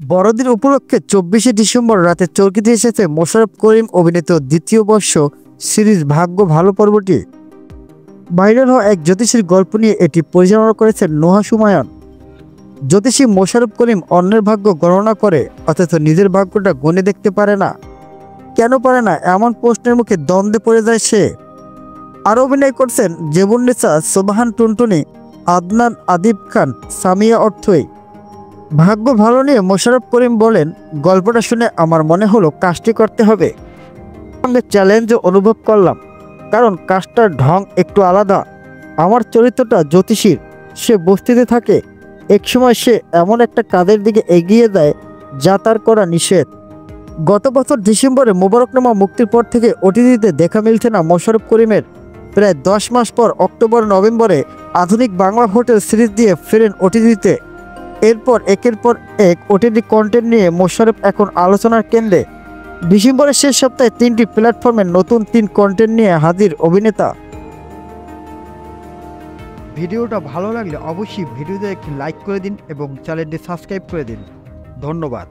বড়দিন উপলক্ষে 24শে ডিসেম্বর রাতে চরকিতে এসেছে মোশাররফ করিম অভিনীত দ্বিতীয় বর্ষ সিরিজ ভাগ্য ভালো পর্বটি। ভাইরাল হওয়া এক জ্যোতিষীর গল্প নিয়ে এটি পরিচালনা করেছেন নোহা সুমায়ন। জ্যোতিষী মোশাররফ করিম অন্যের ভাগ্য গণনা করে অথচ নিজের ভাগ্যটা গুণে দেখতে পারে না। কেন পারে না, এমন প্রশ্নের মুখে দ্বন্দ্বে পড়ে যায় সে। আরও অভিনয় করছেন জেবুন্নেসা, সোবাহান টুনটুনি, আদনান, আদিব খান, সামিয়া অর্থই। ভাগ্য ভালো নিয়ে মোশাররফ করিম বলেন, গল্পটা শুনে আমার মনে হলো কাজটি করতে হবে। সঙ্গে চ্যালেঞ্জও অনুভব করলাম, কারণ কাজটার ঢং একটু আলাদা। আমার চরিত্রটা জ্যোতিষীর, সে বস্তিতে থাকে। একসময় সে এমন একটা কাজের দিকে এগিয়ে দেয় যা তার করা নিষেধ। গত বছর ডিসেম্বরে মোবারকনামা মুক্তির পর থেকে ওটিটিতে দেখা মিলছে না মোশাররফ করিমের। প্রায় 10 মাস পর অক্টোবর নভেম্বরে আধুনিক বাংলা হোটেল সিরিজ দিয়ে ফেরেন ওটিটিতে। এরপর একের পর এক ওটিটি কন্টেন্ট নিয়ে মোশাররফ এখন আলোচনার কেন্দ্রে। ডিসেম্বরের শেষ সপ্তাহে 3টি প্ল্যাটফর্মে নতুন 3 কন্টেন্ট নিয়ে হাজির অভিনেতা। ভিডিওটা ভালো লাগলে অবশ্যই ভিডিওতে একটি লাইক করে দিন এবং চ্যানেলটি সাবস্ক্রাইব করে দিন। ধন্যবাদ।